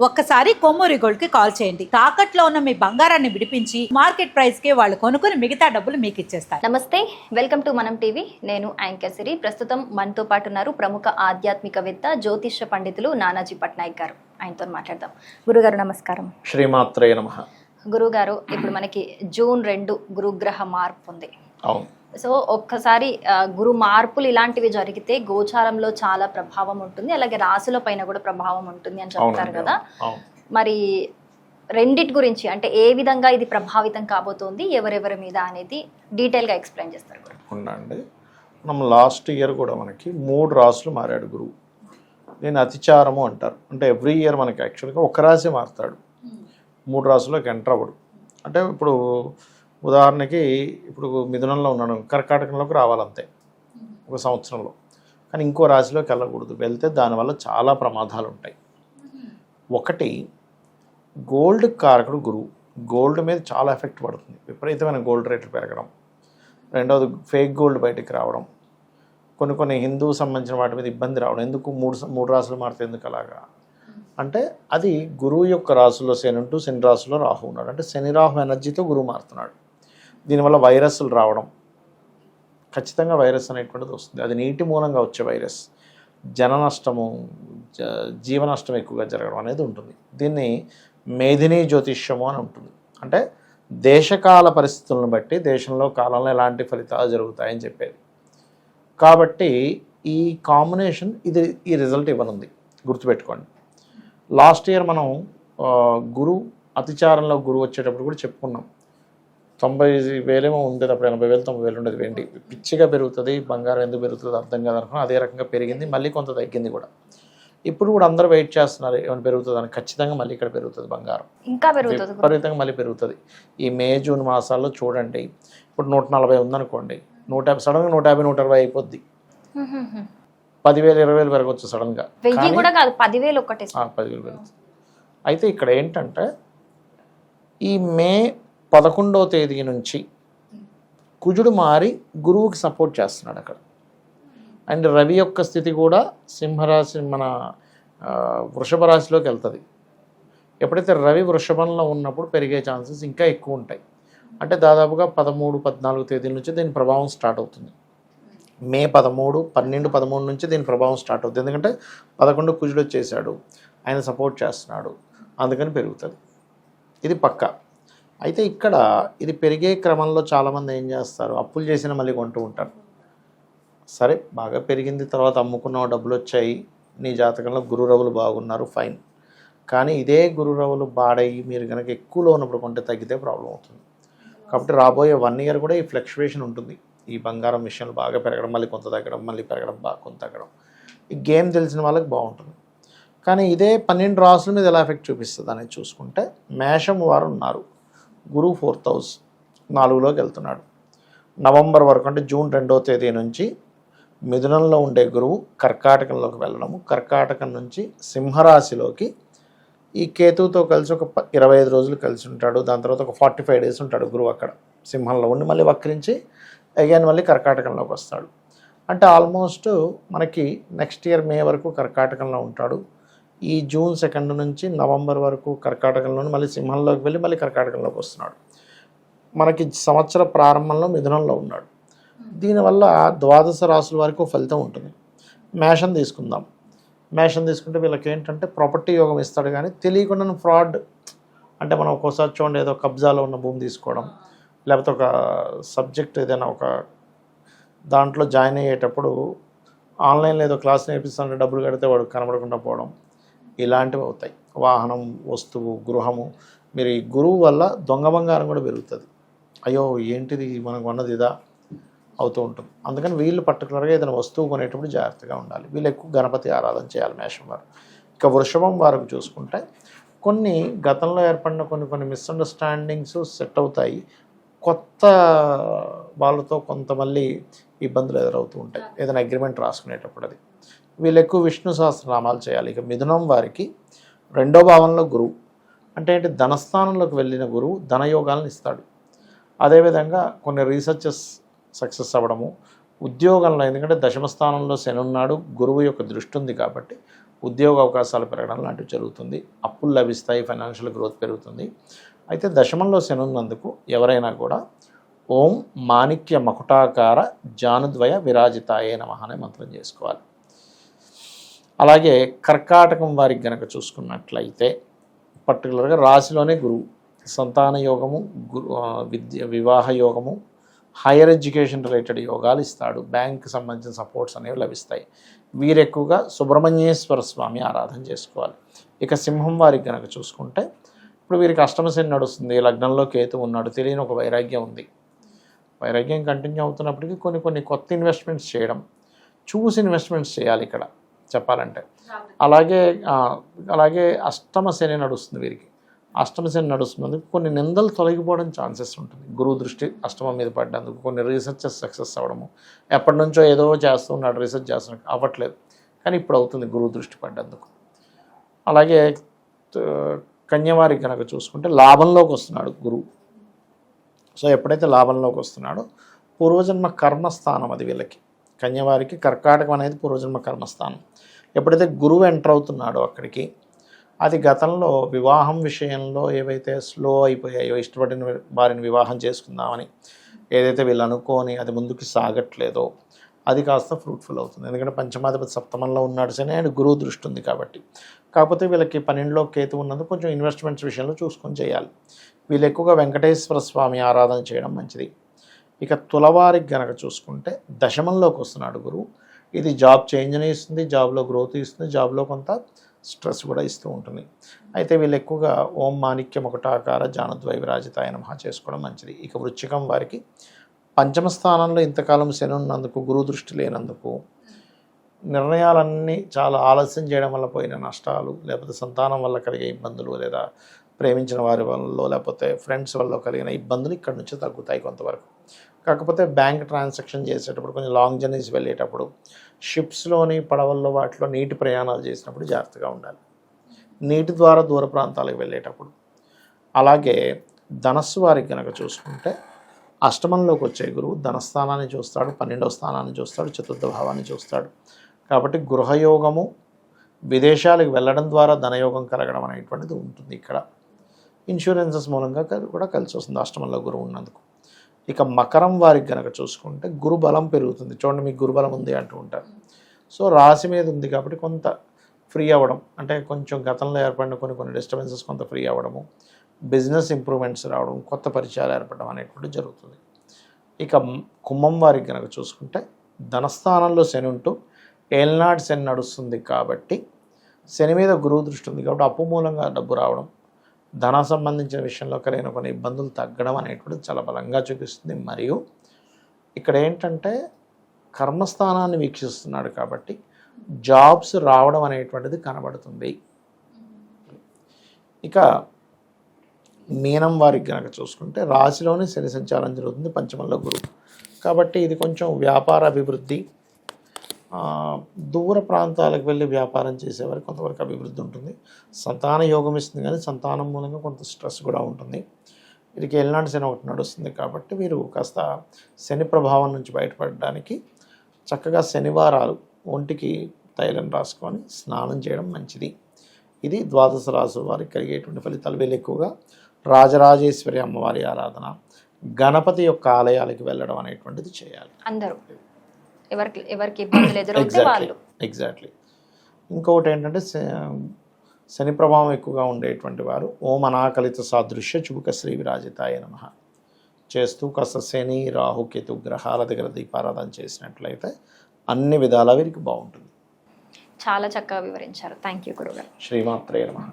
ఒక్కసారి కొమ్మూరి గోల్డ్ కి కాల్ చేయండి. తాకట్లో ఉన్న మీ బంగారాన్ని విడిపించి మార్కెట్ ప్రైస్ కి వాళ్ళు కొనుక్కుని మిగతా డబ్బులు మీకు ఇచ్చేస్తారు. నమస్తే, వెల్కమ్ టు మనం టీవీ. నేను యాంకర్ సిరి. ప్రస్తుతం మనతో పాటు ఉన్నారు ప్రముఖ ఆధ్యాత్మికవేత్త జ్యోతిష్య పండితులు నానాజీ పట్నాయక్ గారు. ఆయనతో మాట్లాడదాం. గురుగారు నమస్కారం. శ్రీమాత్రే నమః. గురుగారు, ఇప్పుడు మనకి జూన్ 2 గురుగ్రహ మార్పు ఉంది. అవును. సో ఒక్కసారి గురు మార్పులు ఇలాంటివి జరిగితే గోచారంలో చాలా ప్రభావం ఉంటుంది, అలాగే రాశుల పైన కూడా ప్రభావం ఉంటుంది అని చెప్తారు కదా. మరి రెండిటి గురించి అంటే ఏ విధంగా ఇది ప్రభావితం కాబోతోంది, ఎవరెవరి మీద అనేది డీటెయిల్గా ఎక్స్ప్లెయిన్ చేస్తారు. ఉండండి. మనం లాస్ట్ ఇయర్ కూడా మనకి 3 రాశులు మారాడు గురువు. నేను అతిచారము అంటారు. అంటే ఎవ్రీ ఇయర్ మనకి యాక్చువల్గా ఒక రాశి మారుతాడు, 3 రాశుల్లోకి ఎంటర్ అవ్వడు. అంటే ఇప్పుడు ఉదాహరణకి ఇప్పుడు మిథునంలో ఉన్నాడు, కర్కాటకంలోకి రావాలంతే ఒక సంవత్సరంలో. కానీ ఇంకో రాశిలోకి వెళ్ళకూడదు. వెళ్తే దానివల్ల చాలా ప్రమాదాలు ఉంటాయి. ఒకటి, గోల్డ్ కారకుడు గురువు. గోల్డ్ మీద చాలా ఎఫెక్ట్ పడుతుంది, విపరీతమైన గోల్డ్ రేట్లు పెరగడం. రెండవది, ఫేక్ గోల్డ్ బయటికి రావడం. కొన్ని హిందూ సంబంధించిన వాటి మీద ఇబ్బంది రావడం. ఎందుకు మూడు రాశులు మారితే ఎందుకు అలాగా అంటే అది గురువు యొక్క రాశుల్లో శని ఉంటూ శని రాశిలో రాహు ఉన్నాడు. అంటే శని రాహు ఎనర్జీతో గురువు మారుతున్నాడు. దీనివల్ల వైరస్లు రావడం, ఖచ్చితంగా వైరస్ అనేటువంటిది వస్తుంది. అది నీటి మూలంగా వచ్చే వైరస్. జన నష్టము, జీవ నష్టం ఎక్కువగా జరగడం అనేది ఉంటుంది. దీన్ని మేధినీ జ్యోతిష్యము అని ఉంటుంది. అంటే దేశకాల పరిస్థితులను బట్టి దేశంలో కాలంలో ఎలాంటి ఫలితాలు జరుగుతాయని చెప్పేది. కాబట్టి ఈ కాంబినేషన్ ఈ రిజల్ట్ ఇవ్వనుంది, గుర్తుపెట్టుకోండి. లాస్ట్ ఇయర్ మనం అతిచారంలో గురువు వచ్చేటప్పుడు కూడా చెప్పుకున్నాం. 90,000 ఉండేది, అప్పుడు 80,000 90,000 ఉండేది. వెండి పిచ్చిగా పెరుగుతుంది, బంగారం ఎందుకు పెరుగుతుంది అర్థం కాదనుకున్నాం. అదే రకంగా పెరిగింది, మళ్ళీ కొంత తగ్గింది కూడా. ఇప్పుడు కూడా అందరూ వెయిట్ చేస్తున్నారు ఏమైనా పెరుగుతుంది అని. ఖచ్చితంగా మళ్ళీ ఇక్కడ పెరుగుతుంది, బంగారం ఇంకా పెరుగుతుంది, విపరీతంగా మళ్ళీ పెరుగుతుంది. ఈ మే జూన్ మాసాల్లో చూడండి. ఇప్పుడు 140 ఉందనుకోండి, 150 సడన్గా 150 160 అయిపోద్ది. 10,000 20,000 పెరగవచ్చు సడన్గా. 10,000 పెరుగుతుంది. అయితే ఇక్కడ ఏంటంటే ఈ మే 11వ తేదీ నుంచి కుజుడు మారి గురువుకి సపోర్ట్ చేస్తున్నాడు అక్కడ. అండ్ రవి యొక్క స్థితి కూడా సింహరాశి మన వృషభ రాశిలోకి వెళ్తుంది. ఎప్పుడైతే రవి వృషభంలో ఉన్నప్పుడు పెరిగే ఛాన్సెస్ ఇంకా ఎక్కువ ఉంటాయి. అంటే దాదాపుగా 13 14 తేదీల నుంచి దీని ప్రభావం స్టార్ట్ అవుతుంది. మే 13 12 13 నుంచి దీని ప్రభావం స్టార్ట్ అవుతుంది. ఎందుకంటే 11 కుజుడు వచ్చేసాడు, ఆయన సపోర్ట్ చేస్తున్నాడు, అందుకని పెరుగుతుంది. ఇది పక్కా. అయితే ఇక్కడ ఇది పెరిగే క్రమంలో చాలామంది ఏం చేస్తారు, అప్పులు చేసిన మళ్ళీ కొంటూ ఉంటారు. సరే, బాగా పెరిగింది, తర్వాత అమ్ముకున్న డబ్బులు వచ్చాయి, నీ జాతకంలో గురురవులు బాగున్నారు, ఫైన్. కానీ ఇదే గురురవులు బాడయ్యి మీరు కనుక ఎక్కువలో ఉన్నప్పుడు కొంటే తగ్గితే ప్రాబ్లం అవుతుంది. కాబట్టి రాబోయే 1 ఇయర్ కూడా ఈ ఫ్లక్చువేషన్ ఉంటుంది. ఈ బంగారం విషయంలో బాగా పెరగడం, మళ్ళీ కొంత తగ్గడం, మళ్ళీ పెరగడం, బాగా కొంత తగ్గడం. ఈ గేమ్ తెలిసిన వాళ్ళకి బాగుంటుంది. కానీ ఇదే 12 రాసుల మీద ఎలా ఎఫెక్ట్ చూపిస్తుంది అనేది చూసుకుంటే, మేషం వారు ఉన్నారు, గురువు 4th హౌస్ 4లోకి వెళ్తున్నాడు. నవంబర్ వరకు, అంటే జూన్ 2వ తేదీ నుంచి మిథునంలో ఉండే గురువు కర్కాటకంలోకి వెళ్ళడము, కర్కాటకం నుంచి సింహరాశిలోకి ఈ కేతువుతో కలిసి ఒక 25 రోజులు కలిసి ఉంటాడు. దాని తర్వాత ఒక 45 డేస్ ఉంటాడు గురువు అక్కడ సింహంలో ఉండి, మళ్ళీ వక్రించి అగైన్ మళ్ళీ కర్కాటకంలోకి వస్తాడు. అంటే ఆల్మోస్ట్ మనకి నెక్స్ట్ ఇయర్ మే వరకు కర్కాటకంలో ఉంటాడు. ఈ జూన్ 2 నుంచి నవంబర్ వరకు కర్కాటకంలోని మళ్ళీ సింహంలోకి వెళ్ళి మళ్ళీ కర్కాటకంలోకి వస్తున్నాడు. మనకి సంవత్సర ప్రారంభంలో మిథునంలో ఉన్నాడు. దీనివల్ల 12 రాసుల వరకు ఫలితం ఉంటుంది. మేషం తీసుకుందాం. మేషం తీసుకుంటే వీళ్ళకి ఏంటంటే ప్రాపర్టీ యోగం ఇస్తాడు, కానీ తెలియకుండా ఫ్రాడ్. అంటే మనం ఒక్కోసారి చూడండి, ఏదో కబ్జాలో ఉన్న భూమి తీసుకోవడం, లేకపోతే ఒక సబ్జెక్ట్ ఏదైనా ఒక దాంట్లో జాయిన్ అయ్యేటప్పుడు ఆన్లైన్లో ఏదో క్లాస్ నేర్పిస్తుంటే డబ్బులు కడితే వాడు కనబడకుండా పోవడం, ఇలాంటివి అవుతాయి. వాహనం, వస్తువు, గృహము. మీరు ఈ గురువు వల్ల దొంగ బంగారం కూడా పెరుగుతుంది. అయ్యో ఏంటిది మనకు ఉన్నది ఇదా అవుతూ ఉంటుంది. అందుకని వీళ్ళు పర్టికులర్గా ఏదైనా వస్తువు కొనేటప్పుడు జాగ్రత్తగా ఉండాలి. వీళ్ళు ఎక్కువ గణపతి ఆరాధన చేయాలి మేషం వారు. ఇక వృషభం వారికి చూసుకుంటే కొన్ని గతంలో ఏర్పడిన కొన్ని మిస్అండర్స్టాండింగ్స్ సెట్ అవుతాయి. కొత్త వాళ్ళతో కొంత మళ్ళీ ఇబ్బందులు ఎదురవుతూ ఉంటాయి ఏదైనా అగ్రిమెంట్ రాసుకునేటప్పుడు. అది వీళ్ళు ఎక్కువ విష్ణు సహస్రనామాలు చేయాలి. ఇక మిథునం వారికి 2వ భావంలో గురువు అంటే ఏంటి, ధనస్థానంలోకి వెళ్ళిన గురువు ధనయోగాలను ఇస్తాడు. అదేవిధంగా కొన్ని రీసెర్చెస్ సక్సెస్ అవ్వడము, ఉద్యోగంలో ఎందుకంటే 10వ స్థానంలో శని ఉన్నాడు, గురువు యొక్క దృష్టి ఉంది కాబట్టి ఉద్యోగ అవకాశాలు పెరగడం లాంటివి జరుగుతుంది, అప్పులు లభిస్తాయి, ఫైనాన్షియల్ గ్రోత్ పెరుగుతుంది. అయితే దశమంలో శని ఉన్నందుకు ఎవరైనా కూడా ఓం మాణిక్య మకుటాకార జానుద్వయ విరాజితాయే నమః అనే మంత్రం చేసుకోవాలి. అలాగే కర్కాటకం వారికి గనక చూసుకున్నట్లయితే పర్టికులర్గా రాశిలోనే గురువు సంతాన యోగము, వివాహ యోగము, హైయర్ ఎడ్యుకేషన్ రిలేటెడ్ యోగాలు ఇస్తాడు. బ్యాంక్కి సంబంధించిన సపోర్ట్స్ అనేవి లభిస్తాయి. వీరు ఎక్కువగా సుబ్రహ్మణ్యేశ్వర స్వామి ఆరాధన చేసుకోవాలి. ఇక సింహం వారికి కనుక చూసుకుంటే ఇప్పుడు వీరికి అష్టమశని నడుస్తుంది, లగ్నంలో కేతు ఉన్నాడు, తెలియని ఒక వైరాగ్యం ఉంది. వైరాగ్యం కంటిన్యూ అవుతున్నప్పటికీ కొన్ని కొత్త ఇన్వెస్ట్మెంట్స్ చేయడం, చూసి ఇన్వెస్ట్మెంట్స్ చేయాలి ఇక్కడ చెప్పాలంటే. అలాగే అష్టమశని నడుస్తుంది వీరికి. అష్టమశని నడుస్తున్నందుకు కొన్ని నిందలు తొలగిపోవడం ఛాన్సెస్ ఉంటుంది. గురువు దృష్టి అష్టమం మీద పడ్డందుకు కొన్ని రీసెర్చెస్ సక్సెస్ అవ్వడము, ఎప్పటి నుంచో ఏదో చేస్తూ ఉన్నాడు, రీసెర్చ్ చేస్తున్నాడు, అవ్వట్లేదు, కానీ ఇప్పుడు అవుతుంది గురువు దృష్టి పడ్డందుకు. అలాగే కన్యవారికి కనుక చూసుకుంటే లాభంలోకి వస్తున్నాడు గురువు. సో ఎప్పుడైతే లాభంలోకి వస్తున్నాడో పూర్వజన్మ కర్మస్థానం అది వీళ్ళకి. కన్యవారికి కర్కాటకం అనేది పూర్వజన్మ కర్మస్థానం. ఎప్పుడైతే గురువు ఎంటర్ అవుతున్నాడో అక్కడికి, అది గతంలో వివాహం విషయంలో ఏవైతే స్లో అయిపోయాయో, ఇష్టపడిన వారిని వివాహం చేసుకుందామని ఏదైతే వీళ్ళు అనుకోని అది ముందుకు సాగట్లేదో అది కాస్త ఫ్రూట్ఫుల్ అవుతుంది. ఎందుకంటే పంచమాధిపతి సప్తమంలో ఉన్నాడు సరే, అండ్ గురువు దృష్టి ఉంది కాబట్టి. కాకపోతే వీళ్ళకి 12లో కేతు ఉన్నందుకు కొంచెం ఇన్వెస్ట్మెంట్స్ విషయంలో చూసుకొని చేయాలి. వీళ్ళు ఎక్కువగా వెంకటేశ్వర స్వామి ఆరాధన చేయడం మంచిది. ఇక తులవారికి గనక చూసుకుంటే దశమంలోకి వస్తున్నాడు గురువు. ఇది జాబ్ చేంజ్ని ఇస్తుంది, జాబ్లో గ్రోత్ ఇస్తుంది, జాబ్లో కొంత స్ట్రెస్ కూడా ఇస్తూ ఉంటుంది. అయితే వీళ్ళు ఎక్కువగా ఓం మాణిక్య మకుటాకార జానుద్వయ విరాజితాయ నమః చేసుకోవడం మంచిది. ఇక వృశ్చికం వారికి పంచమ స్థానంలో ఇంతకాలం శని ఉన్నందుకు, గురువు దృష్టి లేనందుకు నిర్ణయాలన్నీ చాలా ఆలస్యం చేయడం వల్ల పోయిన నష్టాలు, లేకపోతే సంతానం వల్ల కలిగే ఇబ్బందులు, లేదా ప్రేమించిన వారి వల్ల, లేకపోతే ఫ్రెండ్స్ వల్ల కలిగిన ఇబ్బందులు ఇక్కడ నుంచి తగ్గుతాయి కొంతవరకు. కాకపోతే బ్యాంక్ ట్రాన్సాక్షన్ చేసేటప్పుడు, కొంచెం లాంగ్ జర్నీస్ వెళ్ళేటప్పుడు, షిప్స్లోని పడవల్లో వాటిలో నీటి ప్రయాణాలు చేసినప్పుడు జాగ్రత్తగా ఉండాలి. నీటి ద్వారా దూర ప్రాంతాలకు వెళ్ళేటప్పుడు. అలాగే ధనస్సు వారికి కనుక చూసుకుంటే అష్టమంలోకి వచ్చే గురువు ధనస్థానాన్ని చూస్తాడు, 12వ స్థానాన్ని చూస్తాడు, చతుర్థ భావాన్ని చూస్తాడు. కాబట్టి గృహయోగము, విదేశాలకు వెళ్ళడం ద్వారా ధనయోగం కలగడం అనేటువంటిది ఉంటుంది ఇక్కడ. ఇన్సూరెన్సెస్ మూలంగా కూడా కలిసి వస్తుంది అష్టమంలో గురువు ఉన్నందుకు. ఇక మకరం వారికి కనుక చూసుకుంటే గురుబలం పెరుగుతుంది. చూడండి, మీకు గురుబలం ఉంది అంటూ ఉంటారు. సో రాశి మీద ఉంది కాబట్టి కొంత ఫ్రీ అవ్వడం, అంటే కొంచెం గతంలో ఏర్పడిన కొన్ని డిస్టర్బెన్సెస్ కొంత ఫ్రీ అవ్వడము, బిజినెస్ ఇంప్రూవ్మెంట్స్ రావడం, కొత్త పరిచయాలు ఏర్పడడం అనేటువంటి జరుగుతుంది. ఇక కుంభం వారికి కనుక చూసుకుంటే ధనస్థానంలో శని ఉంటూ ఏల్నాడు శని నడుస్తుంది కాబట్టి, శని మీద గురువు దృష్టి ఉంది కాబట్టి అప్పు మూలంగా డబ్బు రావడం, ధన సంబంధించిన విషయంలో కలిగిన కొన్ని ఇబ్బందులు తగ్గడం అనేటువంటిది చాలా బలంగా చూపిస్తుంది. మరియు ఇక్కడ ఏంటంటే కర్మస్థానాన్ని వీక్షిస్తున్నాడు కాబట్టి జాబ్స్ రావడం అనేటువంటిది కనబడుతుంది. ఇక మీనం వారికి కనుక చూసుకుంటే రాశిలోనే శని సంచారం జరుగుతుంది, పంచమంలో గురువు కాబట్టి ఇది కొంచెం వ్యాపార అభివృద్ధి, దూర ప్రాంతాలకు వెళ్ళి వ్యాపారం చేసేవారికి కొంతవరకు అభివృద్ధి ఉంటుంది. సంతాన యోగం ఇస్తుంది, కానీ సంతానం మూలంగా కొంత స్ట్రెస్ కూడా ఉంటుంది. వీరికి ఏలినాటి శని ఒకటి నడుస్తుంది కాబట్టి వీరు కాస్త శని ప్రభావం నుంచి బయటపడడానికి చక్కగా శనివారాలు ఒంటికి తైలం రాసుకొని స్నానం చేయడం మంచిది. ఇది ద్వాదశ రాశుల వారికి కలిగేటువంటి ఫలితాలు. వీళ్ళు ఎక్కువగా రాజరాజేశ్వరి అమ్మవారి ఆరాధన, గణపతి యొక్క ఆలయాలకు వెళ్ళడం అనేటువంటిది చేయాలి అందరూ. ఎవరికి ఇబ్బందులు ఎదురవుతే వాళ్ళు. ఎగ్జాక్ట్లీ. ఇంకొకటి ఏంటంటే శని ప్రభావం ఎక్కువగా ఉండేటువంటి వారు ఓం అనాకలిత సాదృశ్య చుబుక శ్రీ విరాజితాయ నమః చేస్తూ కాస్త శని రాహు కేతు గ్రహాల దగ్గర దీపారాధన చేసినట్లయితే అన్ని విధాలా వీరికి బాగుంటుంది. చాలా చక్కగా వివరించారు. థ్యాంక్ యూ గురుగారు. శ్రీమాత్రే నమః.